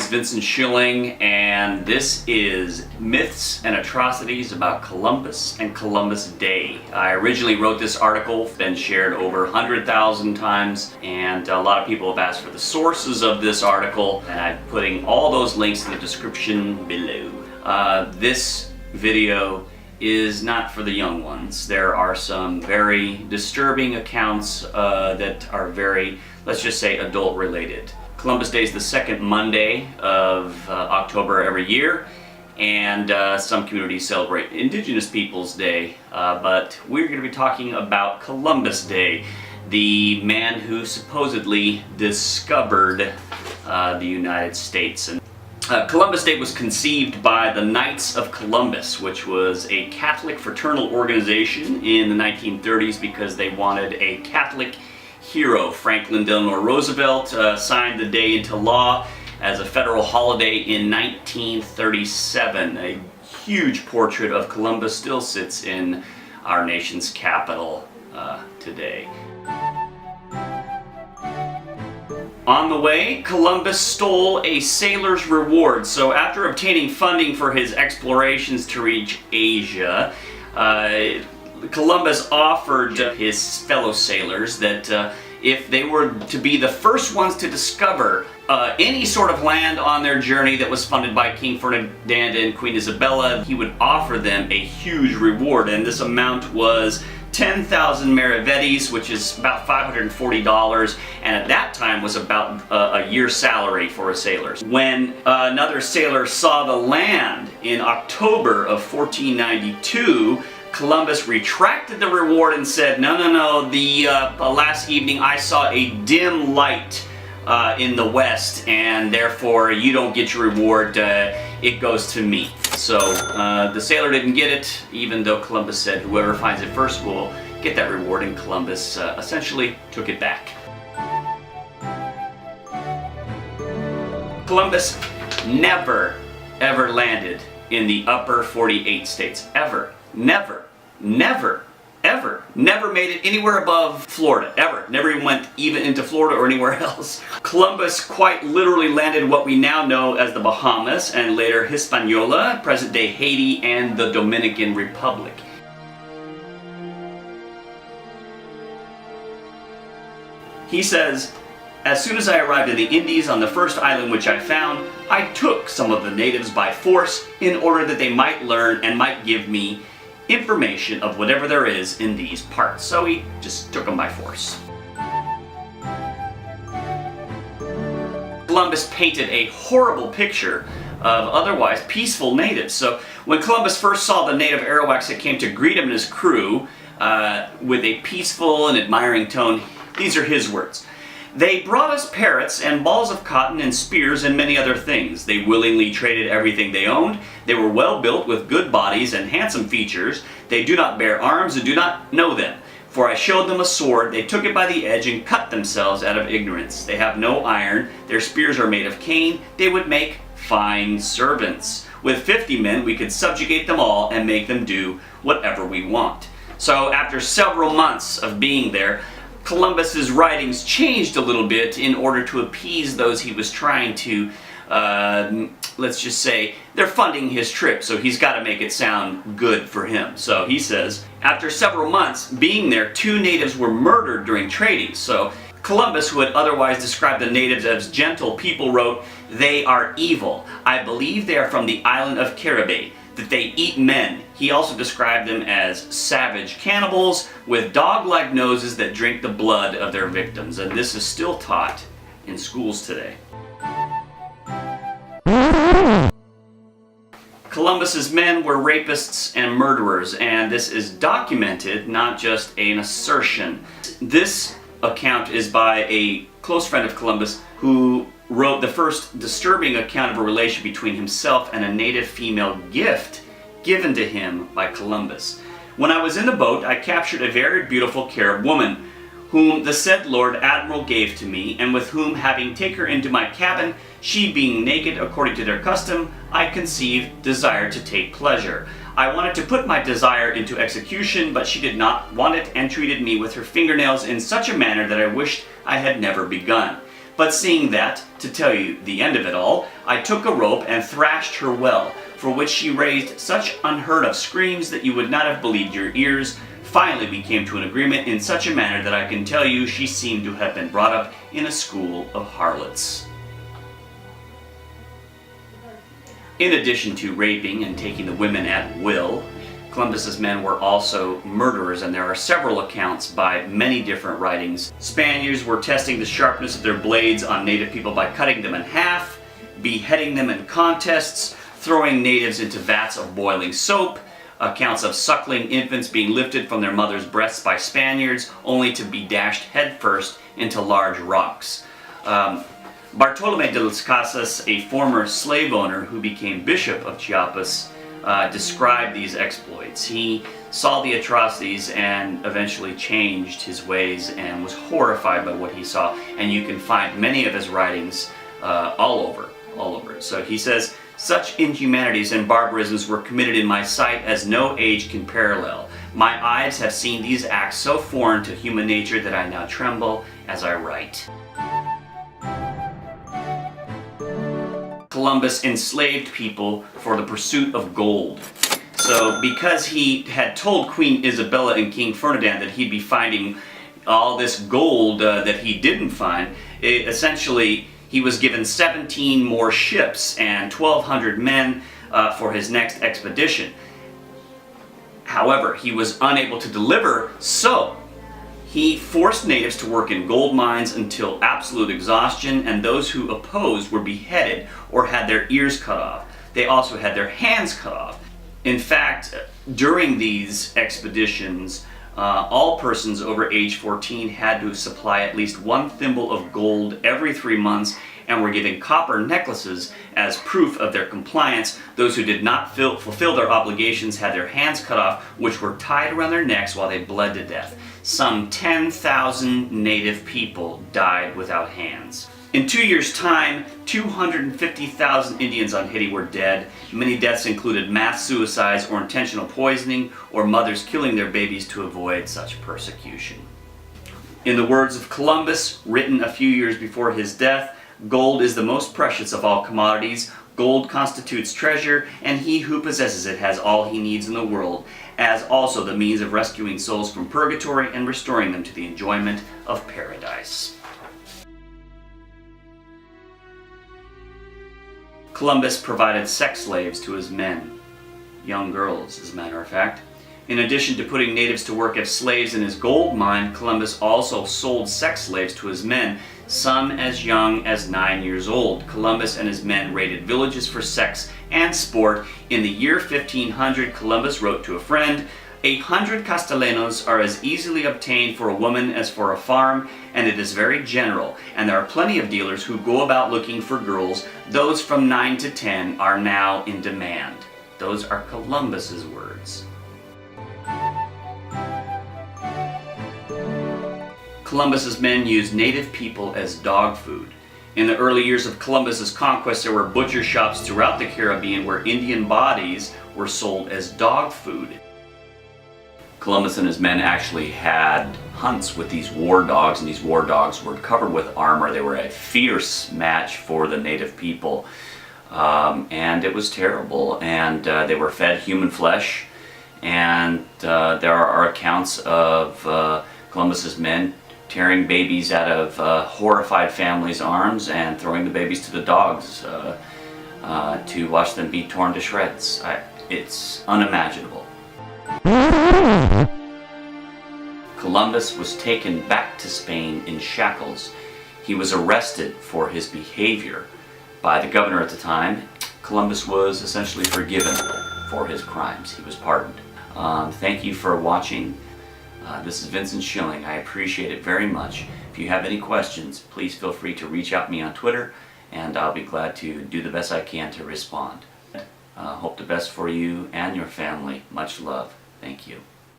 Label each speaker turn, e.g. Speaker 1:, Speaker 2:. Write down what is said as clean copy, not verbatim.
Speaker 1: is Vincent Schilling, and this is Myths and Atrocities about Columbus and Columbus Day. I originally wrote this article, been shared over 100,000 times, and a lot of people have asked for the sources of this article, and I'm putting all those links in the description below. This video is not for the young ones. There are some very disturbing accounts that are very, let's just say, adult related. Columbus Day is the second Monday of October every year, and some communities celebrate Indigenous Peoples Day, but we're going to be talking about Columbus Day, the man who supposedly discovered the United States. And Columbus Day was conceived by the Knights of Columbus, which was a Catholic fraternal organization in the 1930s because they wanted a Catholic hero. Franklin Delano Roosevelt signed the day into law as a federal holiday in 1937. A huge portrait of Columbus still sits in our nation's capital today. On the way, Columbus stole a sailor's reward. So after obtaining funding for his explorations to reach Asia, Columbus offered his fellow sailors that if they were to be the first ones to discover any sort of land on their journey that was funded by King Ferdinand and Queen Isabella, he would offer them a huge reward, and this amount was 10,000 maravedis, which is about $540, and at that time was about a year's salary for a sailor. When another sailor saw the land in October of 1492, Columbus retracted the reward and said, no, the last evening I saw a dim light in the west, and therefore you don't get your reward, it goes to me. So the sailor didn't get it, even though Columbus said whoever finds it first will get that reward, and Columbus essentially took it back. Columbus never ever landed in the upper 48 states. Ever. Never made it anywhere above Florida, ever. Never even went into Florida or anywhere else. Columbus quite literally landed what we now know as the Bahamas, and later Hispaniola, present-day Haiti, and the Dominican Republic. He says, "As soon as I arrived in the Indies on the first island which I found, I took some of the natives by force in order that they might learn and might give me information of whatever there is in these parts." So he just took them by force. Columbus painted a horrible picture of otherwise peaceful natives. So when Columbus first saw the native Arawaks that came to greet him and his crew with a peaceful and admiring tone, these are his words. "They brought us parrots and balls of cotton and spears and many other things. They willingly traded everything they owned. They were well built with good bodies and handsome features. They do not bear arms and do not know them. For I showed them a sword. They took it by the edge and cut themselves out of ignorance. They have no iron. Their spears are made of cane. They would make fine servants. With 50 men we could subjugate them all and make them do whatever we want." So after several months of being there, Columbus's writings changed a little bit in order to appease those he was trying to, let's just say, they're funding his trip, so he's got to make it sound good for him. So he says, after several months being there, 2 natives were murdered during trading. So Columbus, who had otherwise described the natives as gentle people, wrote, "They are evil. I believe they are from the island of Caribbee, that they eat men." He also described them as savage cannibals with dog-like noses that drink the blood of their victims, and this is still taught in schools today. Columbus's men were rapists and murderers, and this is documented, not just an assertion. This account is by a close friend of Columbus who wrote the first disturbing account of a relation between himself and a native female gift given to him by Columbus. "When I was in the boat, I captured a very beautiful Carib woman, whom the said Lord Admiral gave to me, and with whom, having taken her into my cabin, she being naked according to their custom, I conceived desire to take pleasure. I wanted to put my desire into execution, but she did not want it, and treated me with her fingernails in such a manner that I wished I had never begun. But seeing that, to tell you the end of it all, I took a rope and thrashed her well, for which she raised such unheard of screams that you would not have believed your ears. Finally we came to an agreement in such a manner that I can tell you she seemed to have been brought up in a school of harlots. In addition to raping and taking the women at will, Columbus's men were also murderers, and there are several accounts by many different writings. Spaniards were testing the sharpness of their blades on native people by cutting them in half, beheading them in contests, throwing natives into vats of boiling soap, accounts of suckling infants being lifted from their mother's breasts by Spaniards, only to be dashed headfirst into large rocks. Bartolome de las Casas, a former slave owner who became Bishop of Chiapas, described these exploits. He saw the atrocities and eventually changed his ways and was horrified by what he saw. And you can find many of his writings all over. So he says, "Such inhumanities and barbarisms were committed in my sight as no age can parallel. My eyes have seen these acts so foreign to human nature that I now tremble as I write." Columbus enslaved people for the pursuit of gold. So because he had told Queen Isabella and King Ferdinand that he'd be finding all this gold that he didn't find, essentially he was given 17 more ships and 1,200 men for his next expedition. However, he was unable to deliver, so he forced natives to work in gold mines until absolute exhaustion, and those who opposed were beheaded or had their ears cut off. They also had their hands cut off. In fact, during these expeditions, all persons over age 14 had to supply at least 1 thimble of gold every 3 months and were given copper necklaces as proof of their compliance. Those who did not fulfill their obligations had their hands cut off, which were tied around their necks while they bled to death. Some 10,000 native people died without hands. In 2 years' time, 250,000 Indians on Haiti were dead. Many deaths included mass suicides or intentional poisoning, or mothers killing their babies to avoid such persecution. In the words of Columbus, written a few years before his death, "Gold is the most precious of all commodities. Gold constitutes treasure, and he who possesses it has all he needs in the world, as also the means of rescuing souls from purgatory and restoring them to the enjoyment of paradise." Columbus provided sex slaves to his men, young girls as a matter of fact. In addition to putting natives to work as slaves in his gold mine, Columbus also sold sex slaves to his men, some as young as 9 years old. Columbus and his men raided villages for sex and sport. In the year 1500, Columbus wrote to a friend, "100 castellanos are as easily obtained for a woman as for a farm, and it is very general, and there are plenty of dealers who go about looking for girls. Those from 9 to 10 are now in demand." Those are Columbus's words. Columbus's men used native people as dog food. In the early years of Columbus's conquest, there were butcher shops throughout the Caribbean where Indian bodies were sold as dog food. Columbus and his men actually had hunts with these war dogs, and these war dogs were covered with armor. They were a fierce match for the native people, and it was terrible. And they were fed human flesh, and there are accounts of Columbus's men tearing babies out of horrified families' arms and throwing the babies to the dogs to watch them be torn to shreds. It's unimaginable. Columbus was taken back to Spain in shackles. He was arrested for his behavior by the governor at the time. Columbus was essentially forgiven for his crimes. He was pardoned. Thank you for watching. This is Vincent Schilling. I appreciate it very much. If you have any questions, please feel free to reach out to me on Twitter, and I'll be glad to do the best I can to respond. Hope the best for you and your family. Much love. Thank you.